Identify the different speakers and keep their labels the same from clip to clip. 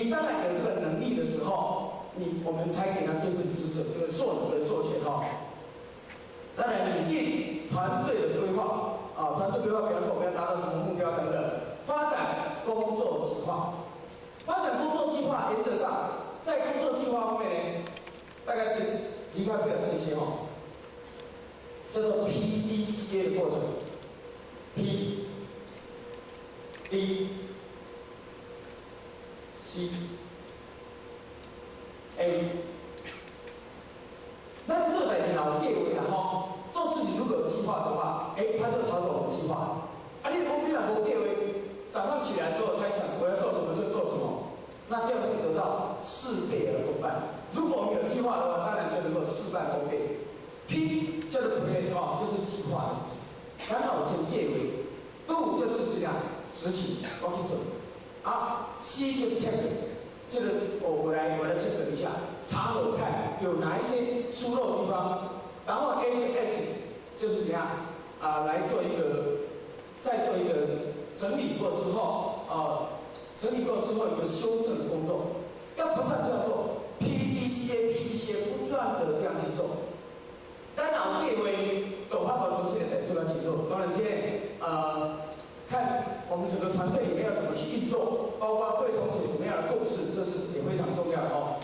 Speaker 1: 你当然有这个能力的时候，我们才给他这份职责，这个授能的授权哈。当然，拟定团队的规划啊，团队规划，比方说我们要达到什么目标等等。发展工作计划，发展工作计划原则上，在工作计划方面呢，大概是离开不了这些哦，叫做 PDCA 的过程 ，P D C A。那这个脑界为然后，做事情如果有计划的话，他就朝着我们计划。你的目标无计划，早上起来之后才想我要做什么就做什么，那这样会得到事倍而功半。如果我们有计划的话，当然就能够事半功倍。P 叫做 plan 就是计划的意思，然后成计划 ，Do 就是这样执行，我去做。C 就 check， 这个我来 check 一下，查核看有哪一些疏漏的地方，然后 A、S 就是怎样来做一个。再做一个整理过之后，整理过之后有个修正的工作，要不断这样做 ，PDCA 不断的这样去做。当然，我认为抖发保存现在做到节奏。当然，现在看我们整个团队里面要怎么去运作，包括各位同学什么样的共识，这是也非常重要的哦。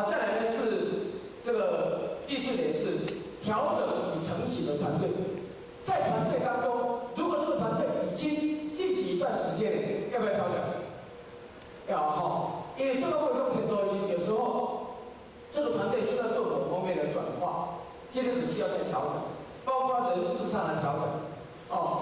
Speaker 1: 再来呢是这个第4点是调整已成型的团队。在团队当中，如果这个团队已经进行一段时间了，要不要调整？要哈，因为这个会用很多有时候这个团队需要做某方面的转化，这个需要再调整，包括人事上的调整。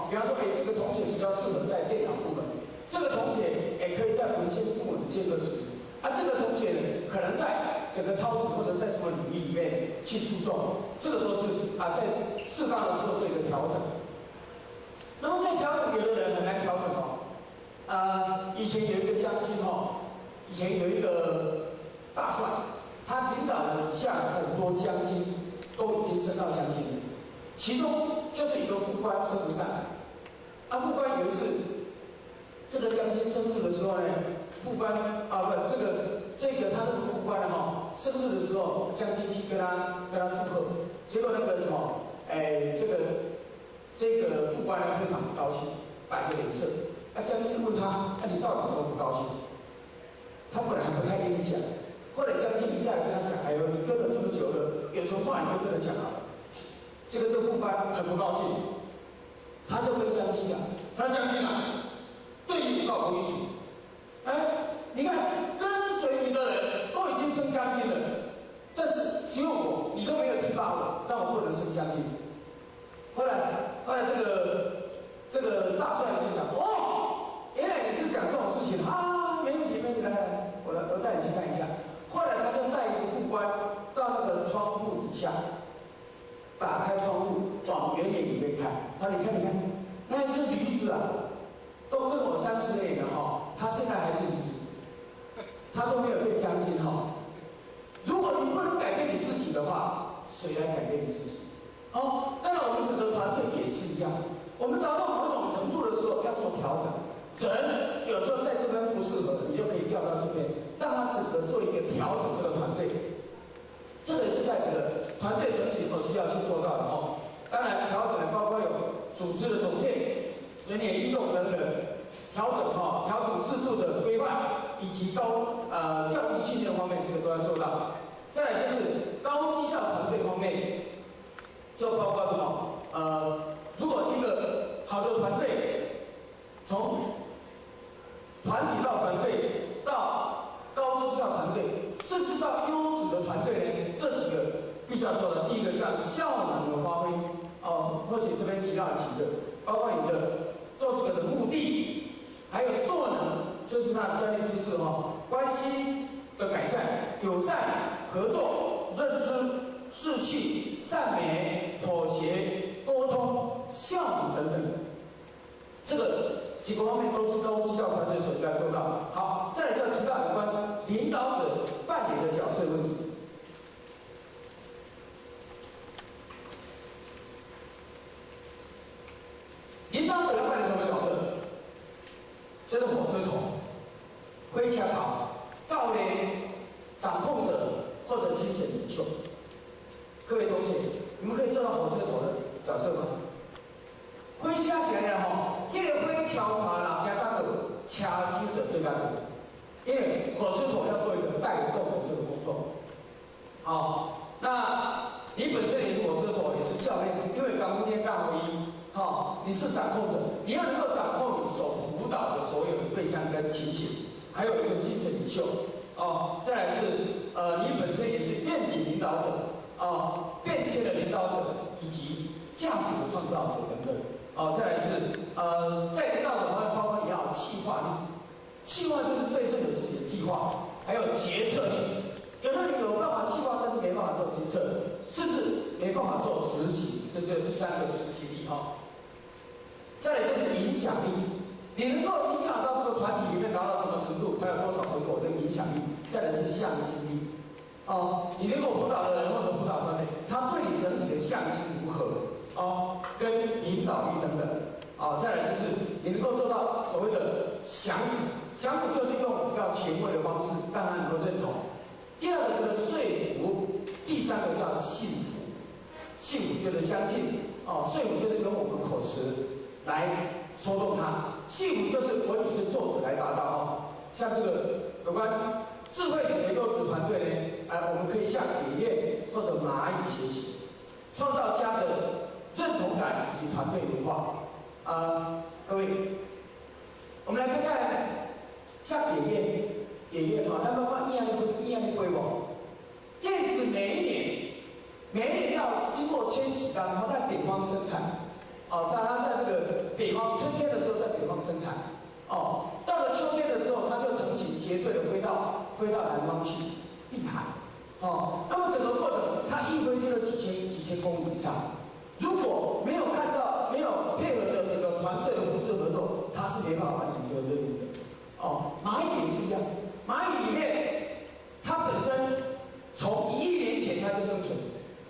Speaker 1: 比方说，这个同学比较适合在电脑部门，这个同学可以在文献部门接个职，这个同学可能在整个超市或者在什么领域里面去注重，这个都是在适当的时候做一个调整。那么在调整，有的人很难调整以前有一个将军以前有一个大帅，他领导了以下很多将军，都已经升到将军了，其中就是一个副官升不上，副官有一次，这个将军生日的时候呢，副官这个他那个副官生日的时候，将军去跟他祝贺，结果那个什么，这个副官非常不高兴，摆个脸色。将军问他，你到底什么不高兴？他本来还不太愿意讲，后来将军一下跟他讲，你跟了这么久了，有什么话你就跟他讲好了。这个副官很不高兴，他就跟将军讲，他说将军对你不好意思，你看跟随你的人都已经升将军了，但是只有我，你都没有提拔我，让我不能升将军。后来这个大帅就讲，原来你是讲这种事情没问题，来，我带你去看一下。后来他就带一个副官到那个窗户底下，打开窗户往原野里面看，他说你看，那一只驴子都跟我30年了他现在还是驴子，他都没有变将军如果你不能改变你自己的话，谁来改变你自己？当然我们整个团队也是一样，我们达到某种程度的时候要做调整。人有时候在这边不适合，你就可以调到这边，让他整个做一个调整这个团队。这个是在这个团队成型所需要去做到的当然，调整包括有组织的重建、人员运动等等调整调整制度的规范，以及教育训练方面，这个都要做到。再来就是高绩效团队方面，就包括什么？如果一个好的团队从团体到团队到高绩效团队，甚至到优质的团队呢，这几个必须要做的。第一个像效能的发挥或者这边提到几个，包括你的做这个的目的，还有硕能，就是它的专业知识关系的改善、友善、合作、认知、士气、赞美、妥协、沟通、效能等等，这个几个方面都是高绩效团队所应该做到。好，再来就提到有关领导者扮演的角色问题。领导者要扮演什么角色？就是火车头，挥枪考，到呢掌控者或者精神领袖。各位同学，你们可以做到火车头的角色吗？火车起来吼，迄个火桥爬啦，加当个车手的对干部，因为火车头要做一个带动的这个工作。好，那你本身也是火车头，也是教练，因为港务天干合一，好，你是掌控者，你要能够掌控你所辅导的所有的对象跟情形，还有一个精神领袖。哦，再来是你本身也是愿景领导者，变迁的领导者，以及价值的创造者等等。哦，再来是在领导者方面，包括你要有企划力，企划就是对这个事情的计划，还有决策力。有的人有办法计划，但是没办法做决策，甚至没办法做执行，这就是第三个执行力哈。再来就是影响力，你能够影响到这个团体里面达到什么程度，它有多少成果跟影响力。再来是向心力，你能够辅导的人或者辅导团队，他对你整体的向心如何，跟引导力等等，再来就是你能够做到所谓的降服，降服就是用比较前卫的方式让他能够认同。第二个就是说服，第三个叫信服，信服就是相信，说服就是用我们口词来说动他，信服就是我以身作则来达到像这个有关智慧型的优质团队呢，我们可以向野雁或者蚂蚁学习，创造家的认同感以及团队文化。各位，我们来看看像野雁那包括一样的规模，燕子每一年要经过迁徙它在北方生产，它在这个北方春天的时候在北方生产，到了秋天的时候，它就成群结队的飞到南方去避寒，那么整个过程它一飞就有几千公里以上，如果没有配合的这个团队的互助合作，它是没办法完成这个任务的。蚂蚁也是一样，蚂蚁里面它本身从1亿年前它就生存，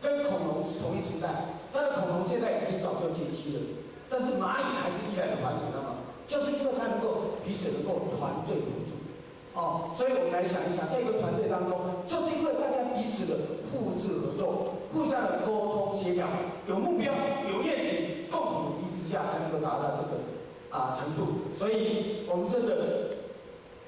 Speaker 1: 跟恐龙是同一时代，但是恐龙现在已经早就绝迹了，但是蚂蚁还是依然的繁殖的嘛，就是因为它能够彼此能够团队合作。所以我们来想一想，在一个团队当中，就是因为大家彼此的互助合作，互相的沟通协调，有目标、有愿景，共同努力之下，才能够达到这个程度。所以，我们真的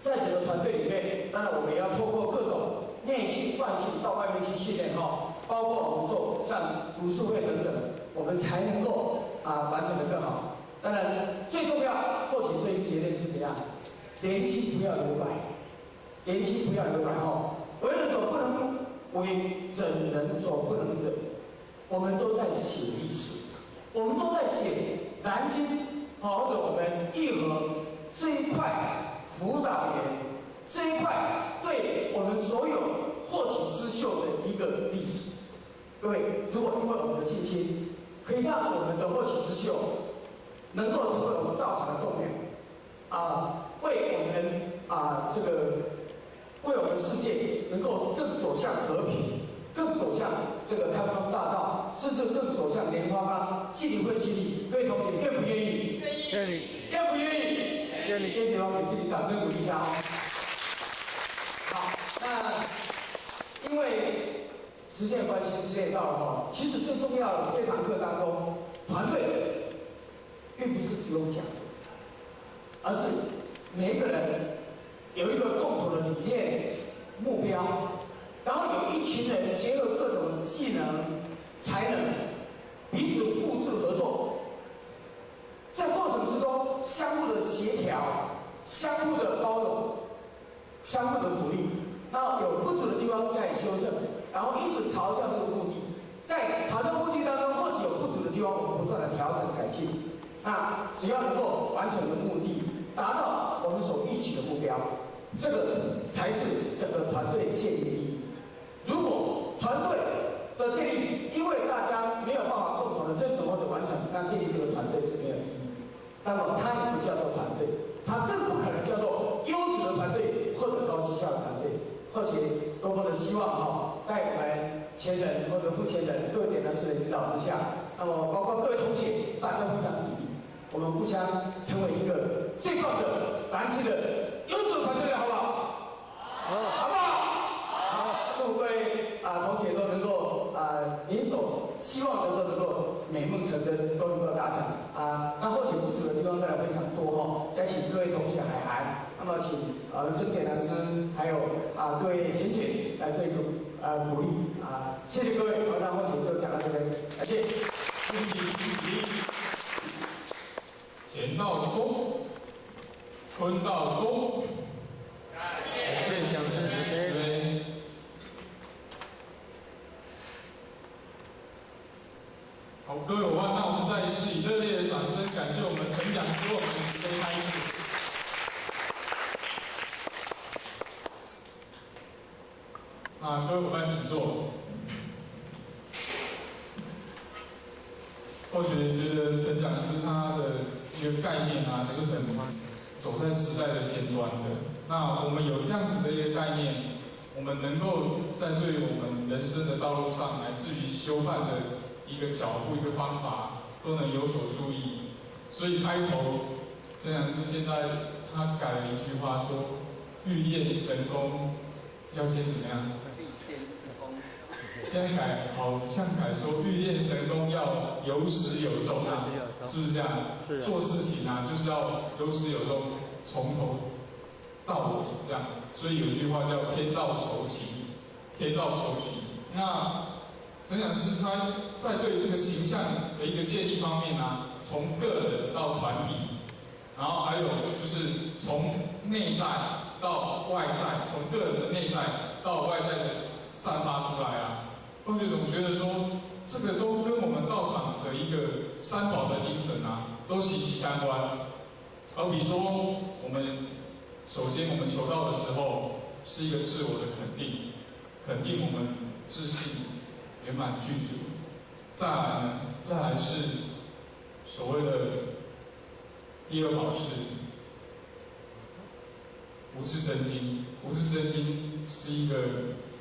Speaker 1: 在整个团队里面，当然我们也要透过各种内训、惯性到外面去训练包括我们做像读书会等等，我们才能够完成的更好。当然，最重要，或许这一结论是怎样？年轻不要留白。年轻不要留白为人所不能为，整人所不能忍。我们都在写历史，我们都在写南京或者我们义和这一块辅导员这一块对我们所有获取之秀的一个历史。各位，如果因为我们的信心，可以让我们的获取之秀能够成为我们道场的栋梁，为我们这个。为我们世界能够更走向和平，更走向这个开放大道，甚至更走向莲花坊，尽力会尽力。各位同学，愿不愿意？愿意。愿不愿意？愿意。给地方给自己掌声鼓励一下好，那因为时间关系，时间也到了其实最重要的这堂课当中，团队并不是只有讲，而是每一个人。有一个共同的理念、目标，然后有一群人结合各种技能、才能，彼此互助合作，在过程之中相互的协调、相互的包容、相互的鼓励，然后有不足的地方加以修正，然后一直朝向这个目的。在朝向目的当中，或许有不足的地方，我们不断的调整改进。那只要能够完成的目的，达到我们所预期的目标。这个才是整个团队建立的意义。如果团队的建立，因为大家没有办法共同的认同或者完成，那建立这个团队是没有意义。那么它也不叫做团队，它更不可能叫做优质的团队或者高绩效的团队。而且多么的希望在我们前人或者副前人各位点的师的指导之下，那么包括各位同学，大家互相砥砺，我们互相成为一个最棒的南京的优质团队，好不好？那么请曾铁男师还有各位贤姐来这一组鼓励谢谢各位，那或许就讲到这边，感谢。
Speaker 2: 钱道公，坤道公，
Speaker 3: 感谢讲师。
Speaker 2: 好，各位伙伴，那我们再一次以热烈的掌声感谢我们陈讲师，我们准备开始。各位伙伴请坐。或许觉得陈讲师他的一个概念是很走在时代的前端的。那我们有这样子的一个概念，我们能够在对我们人生的道路上，乃至于修办的一个脚步、一个方法，都能有所注意。所以开头陈讲师现在他改了一句话说：欲练神功，要先怎么样？现在好像改说欲练神功要有始有终是不是这样？是做事情就是要有始有终，从头到尾这样。所以有句话叫天道酬勤，天道酬勤。那陈讲师他在对这个形象的一个建立方面从个人到团体，然后还有就是从内在到外在，从个人的内在到外在的散发出来同学总觉得说，这个都跟我们道场的一个三宝的精神都息息相关。好比说，首先我们求道的时候，是一个自我的肯定，肯定我们自信圆满具足。再来是所谓的第二宝是无字真经。无字真经是一个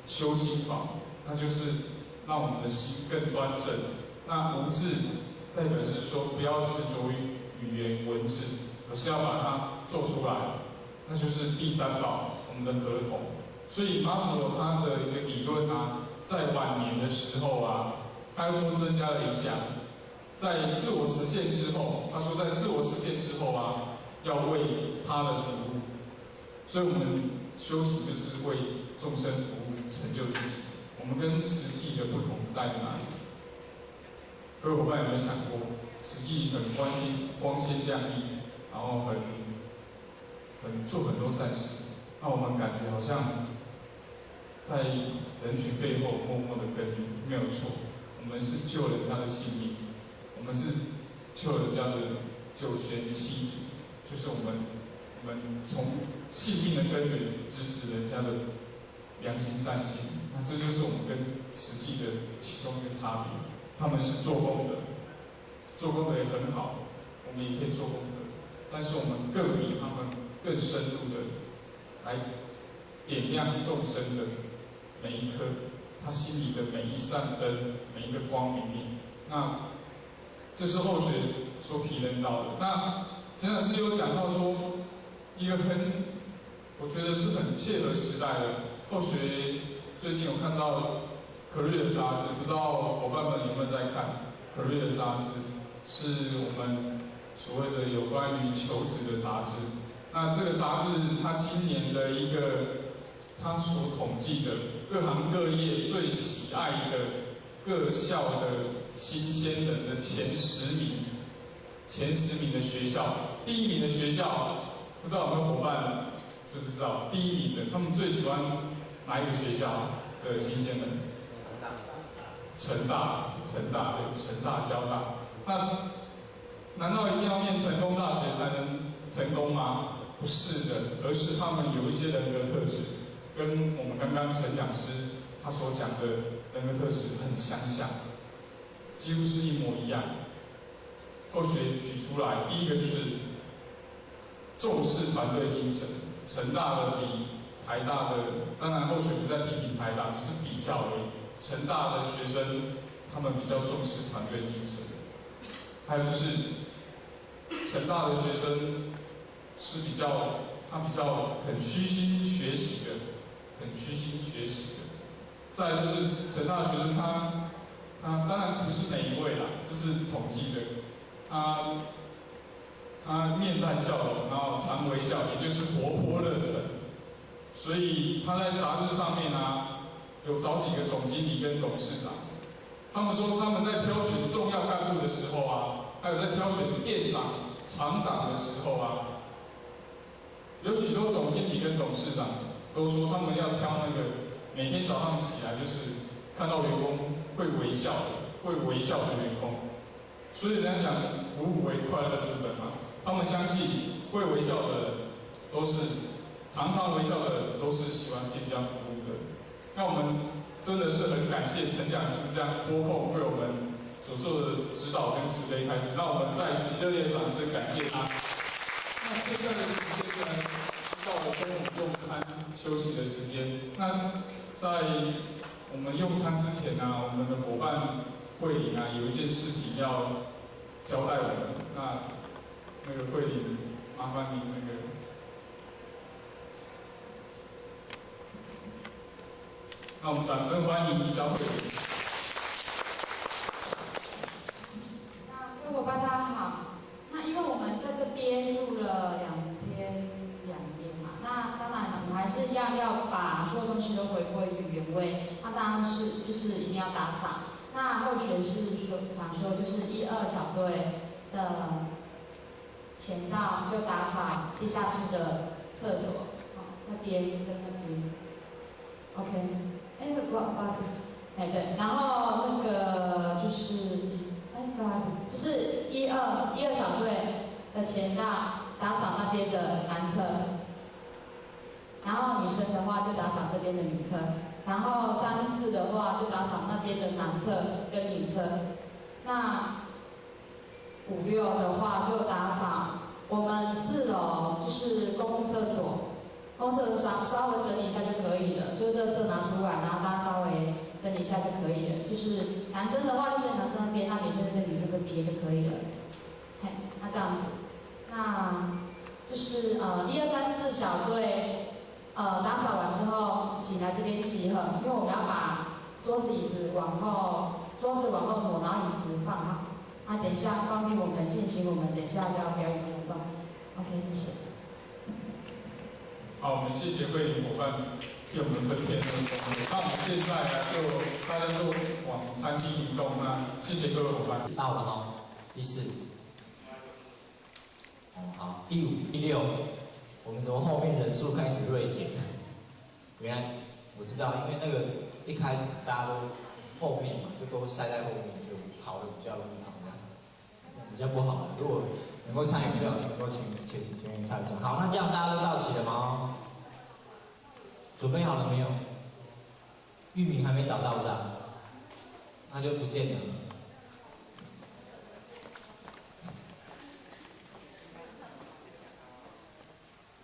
Speaker 2: 修心法，那就是让我们的心更端正。那无字代表是说，不要执着于语言文字，而是要把它做出来。那就是第三宝，我们的合同。所以马斯洛他的一个理论在晚年的时候他又增加了一项，在自我实现之后，他说在自我实现之后要为他人服务。所以我们修行就是为众生服务，成就自己。我们跟实际的不同在哪里？各位伙伴有没有想过，实际很光鲜亮丽，然后做很多善事，那我们感觉好像在人群背后默默的耕耘，没有错。我们是救人家的性命，我们是救人家的救全妻子，就是我们从性命的根源支持人家的良心善心。那这就是我们跟实际的其中一个差别。他们是做功德，做功德也很好，我们也可以做功德，但是我们更比他们更深入的来点亮众生的每一颗他心里的每一扇灯，每一个光明面。那这是后学所体认到的。那陈老师有讲到说，一个我觉得是很切合时代的。后学最近有看到可瑞的杂志，不知道伙伴们有没有在看？可瑞的杂志是我们所谓的有关于求职的杂志。那这个杂志它今年的一个它所统计的各行各业最喜爱的各校的新鲜人的前10名的学校，第1名的学校，不知道有没有伙伴知不知道？第1名的，他们最喜欢哪一个学校的新鲜人？成大，对，成大、交大。那难道一定要念成功大学才能成功吗？不是的，而是他们有一些人格特质，跟我们刚刚陈讲师他所讲的人格特质很相像，几乎是一模一样。后学举出来，第一个就是重视团队精神。成大的比台大的，当然后学不在批评台大，只是比较而已。成大的学生他们比较重视团队精神，还有就是成大的学生是比较很虚心学习的，再来就是成大的学生他当然不是每一位啦，这是统计的，他面带笑容，然后常微笑，也就是活泼热忱。所以他在杂志上面啊，有找几个总经理跟董事长，他们说他们在挑选重要干部的时候啊，还有在挑选店长、厂长的时候啊，有许多总经理跟董事长都说他们要挑那个每天早上起来就是看到员工会微笑的员工。所以人家讲服务为快乐之本嘛，他们相信会微笑的人都是常常微笑的人都是喜欢店家服务的。那我们真的是很感谢陈讲师这样拨空为我们所做的指导跟慈悲开始，让我们再次热烈的掌声感谢他。那现在的时间呢，到了中午用餐休息的时间。那在我们用餐之前呢，我们的伙伴慧玲啊，有一件事情要交代我们。那个慧玲，麻烦你那个。那我们掌声欢迎小慧玲。
Speaker 4: 各位伙伴大家好。那因为我们在这边住了2天嘛，那当然我们还是要把所有东西都回归于原位。那当然是就是一定要打扫。那后学是想说就是1、2小队的前道就打扫地下室的厕所，那边跟那边 ，OK。不好意思，对，然后那个就是，不好意思，就是1、2小队的前道打扫那边的男厕，然后女生的话就打扫这边的女厕，然后3、4的话就打扫那边的男厕跟女厕，那5、6的话就打扫我们4楼就是公共厕所。公厕稍微整理一下就可以了，就是垃圾拿出来，然后大家稍微整理一下就可以了。就是男生的话就在男生那边，那女生在女生这边就可以了。嘿，那这样子，那就是1、2、3、4小队打扫完之后，一起来这边集合，因为我们要把桌子椅子往后挪，然后椅子放好。等一下帮助我们进行我们等一下要表演活动。OK， 谢谢。
Speaker 2: 好，我们谢谢慧玲伙伴替我们分配这个工作。那我们现在呢，就大家就往餐厅移动。那谢谢各位伙伴。
Speaker 5: 到了哈，第4。好，第5、第6，我们从后面人数开始锐减。原来我知道，因为那个一开始大家都后面嘛，就都塞在后面，就跑得比较比较不好。如果能够参与最好是能够请员参加。好，那这样大家都到齐了吗？准备好了没有？玉米还没找到是吧？那就不见了。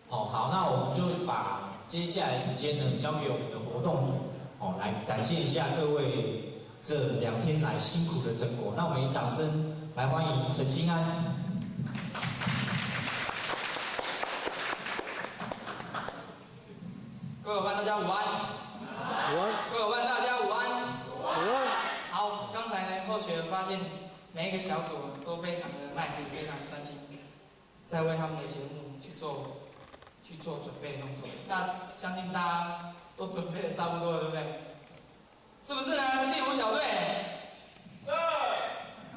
Speaker 5: 好，那我们就把接下来的时间呢交给我们的活动组，来展现一下各位这2天来辛苦的成果。那我们以掌声来欢迎陈兴安。
Speaker 6: 各位伙伴，大家午安。
Speaker 3: 午安。
Speaker 6: 各位伙伴，大家午安。
Speaker 3: 午安。
Speaker 6: 好，刚才呢，后学发现每一个小组都非常的卖力，非常的专心，在为他们的节目去做准备动作。那相信大家都准备的差不多了，对不对？是不是呢？第5小队。是。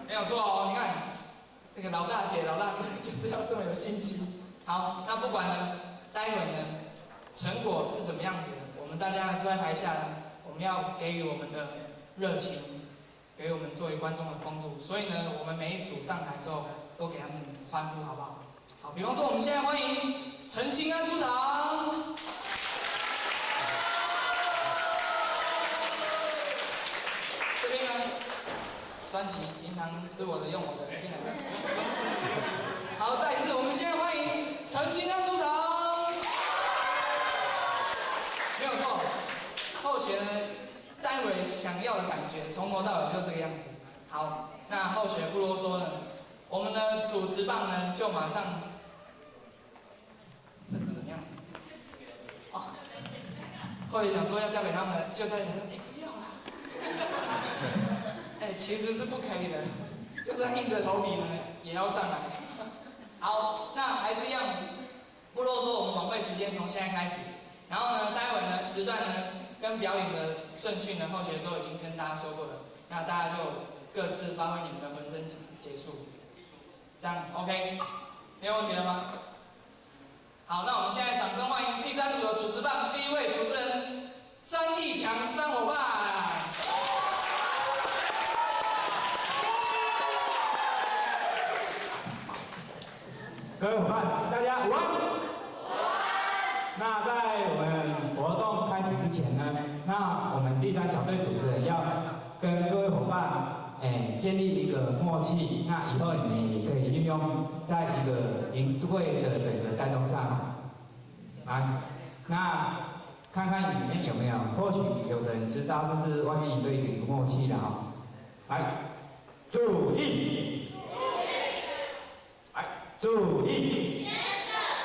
Speaker 6: 没有错哦，你看这个老大姐、老大哥就是要这么有信心。好，那不管呢，待会呢。成果是什么样子的？我们大家坐在台下呢，我们要给予我们的热情，给我们作为观众的风度。所以呢，我们每一组上台的时候，都给他们欢呼，好不好？好，比方说我们现在欢迎陈兴安出场。这边呢，专辑平常吃我的用我的，进来。好，再一次，我们现在欢迎陈兴安出场。没有错，后学呢，待会想要的感觉，从头到尾就这个样子。好，那后学不啰嗦了，我们的主持棒呢，就马上，这是怎么样？后学想说要交给他们，就在想说，不要啦，其实是不可以的，就算硬着头皮呢，也要上来。好，那还是一样，不啰嗦，我们晚会时间从现在开始。然后呢，待会呢时段呢跟表演的顺序呢，后学都已经跟大家说过了。那大家就各自发挥你们的浑身解数，这样 OK， 没有问题了吗？好，那我们现在掌声欢迎第3组的主持棒，第1位主持人张义强张伙伴。
Speaker 7: 各位伙伴，大家午安。那在我们活动开始之前呢，那我们第3小队主持人要跟各位伙伴，建立一个默契。那以后你们也可以运用在一个营队的整个带动上。来，那看看里面有没有，或许有的人知道这是外面营队一个默契的哈。来，注意。注意，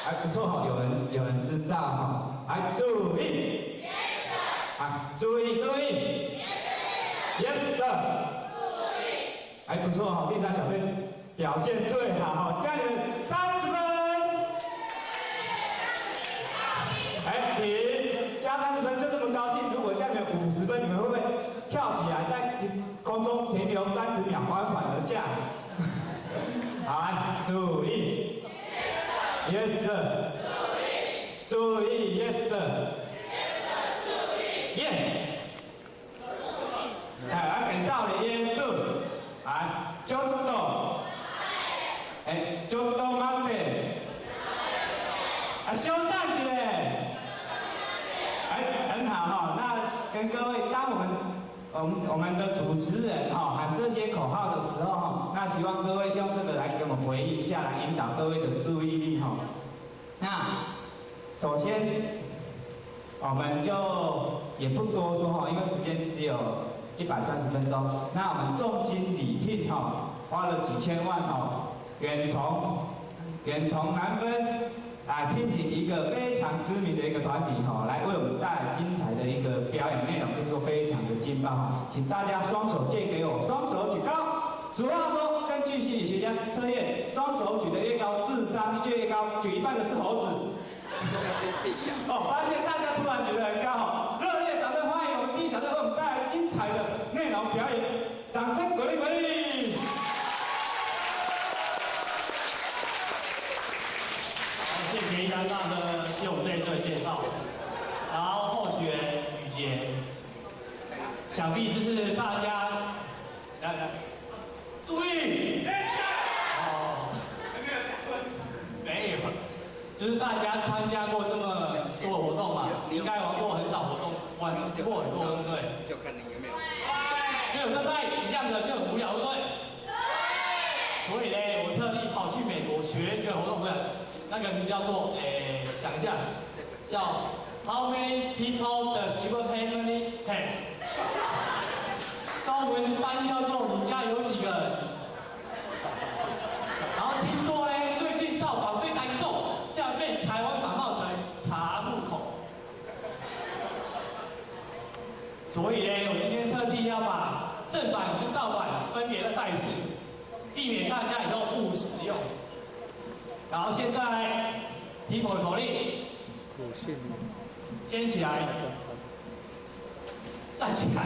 Speaker 7: 还不错哈，有人知道哈，来注意，注意，Yes sir， 还不错哈，第3小队表现最好哈，加你们30分，停，加30分就这么高兴，如果下面50分，你们会不会跳起来在空中停留30秒，缓缓而降？好，来，注意 ，Yes sir， 注意 ，Yes sir， 耶，来，跟到的耶住，来，就到，就到满的，稍等一下，很好哈，那跟各位，当我们的主持人喊这些口号的时候那希望各位用这个来给我们回应一下，来引导各位的注意力那首先我们就也不多说因为时间只有130分钟。那我们重金礼聘花了几千万远从南分来聘请一个非常知名的一个团体来为我们带来精彩的一个表演内容，可以说非常的劲爆请大家双手借给我，双手举高。俗话说，根据心理学家测验，双手举得越高，智商就越高。举一半的是猴子。发现大家突然觉得很高热烈掌声欢迎我们第1小队为我们带来精彩的内容表演，掌声鼓励鼓励。
Speaker 8: 谢谢丹娜的替我们这一队介绍，然后候选人雨杰，想必这是大家来注意，没有，就是大家参加过这么多活动嘛，应该玩过很少活动，玩过很多，对不对？
Speaker 9: 就看你有没有。
Speaker 8: 只有这带一样的就很无聊，对不对？所以呢，我特地跑去美国学一个活动，不是那个名字叫做想一下，叫 How many people does your family have？ 中文翻译叫做你家有几个人？然后听说呢，最近盗版非常严重，现在被台湾仿冒成查户口。所以呢，我今天特地要把正版跟盗版分别的代示，避免大家以后误使用。然后现在听我的口令，先起来，站起来。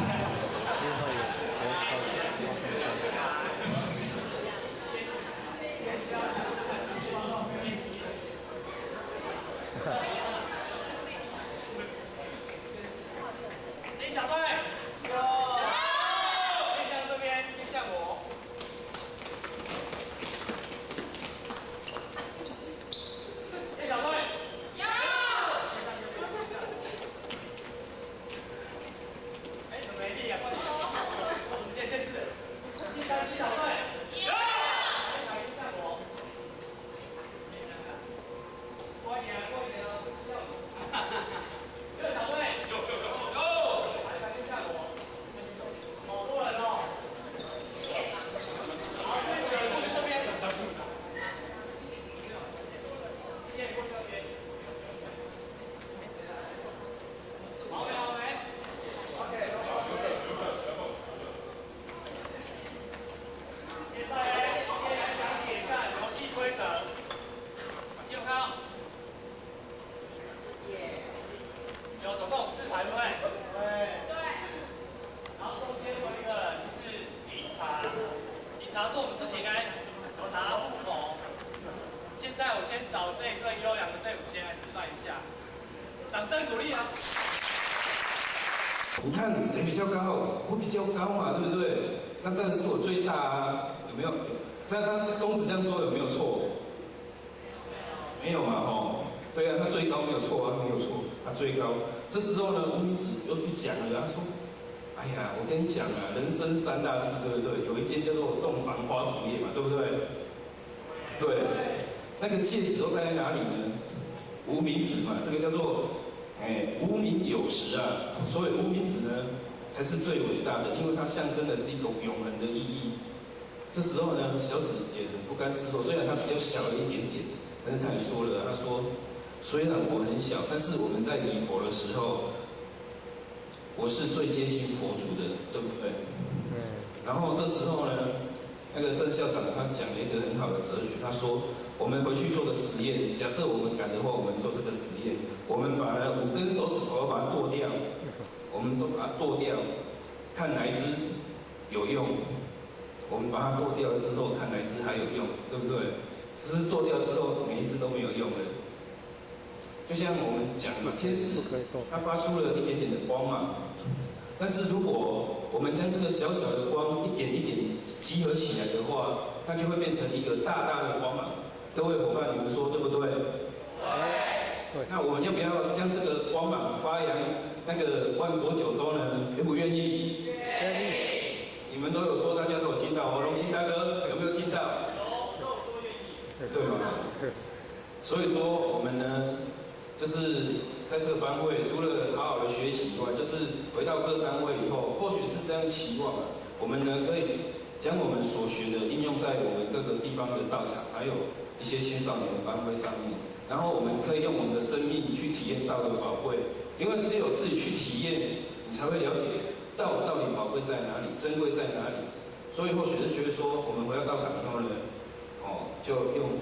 Speaker 8: 小队，有，面向这边，面向我。小队，有。怎么没力啊？快点。裁，对不对？对。然后中间有一个人是警察，警察做什么事情呢？查户口。现在我先找这一队优良的队伍先来示范一下，掌声鼓励啊！
Speaker 1: 你看谁比较高？我比较高嘛，对不对？那当然是我最大啊，有没有？这样他宗旨这样说有没有错？没有嘛，吼。对啊，他最高没有错啊，没有错，他最高。这时候呢，吴明子又讲了，他说：“哎呀，我跟你讲啊，人生三大事，对不对？有一件叫做洞房花烛夜嘛，对不对？对，那个戒指都在哪里呢？无名指嘛，这个叫做无名有时啊，所以无名指呢才是最伟大的，因为它象征的是一种永恒的意义。这时候呢，小指也很不甘示弱，虽然它比较小了一点点，但是他也说了，他说虽然我很小，但是我们在礼佛的时候，我是最接近佛祖的，对不对？然后这时候呢，那个郑校长他讲了一个很好的哲学，他说我们回去做个实验，假设我们敢的话，我们做这个实验，我们把5根手指头把它剁掉，我们都把它剁掉，看哪一只有用。我们把它剁掉了之后，看哪一只还有用，对不对？只是剁掉之后，每一只都没有用了。就像我们讲嘛，天使它发出了一点点的光嘛，但是如果我们将这个小小的光一点一点集合起来的话，它就会变成一个大大的光芒。各位伙伴，你们说对不对？对。那我们要不要将这个光芒发扬那个万国九州呢？愿不愿意？愿意。你们都有说，大家都有听到哦。荣兴大哥有没有听到？有，都有说愿意。对吗？所以说我们呢，就是在这个班会，除了好好的学习以外，就是回到各单位以后，或许是这样期望啊，我们呢可以将我们所学的应用在我们各个地方的道场，还有一些青少年的班会上面。然后我们可以用我们的生命去体验道的宝贵，因为只有自己去体验，你才会了解道到底宝贵在哪里，珍贵在哪里。所以或许是觉得说，我们回到道场以后呢，就用。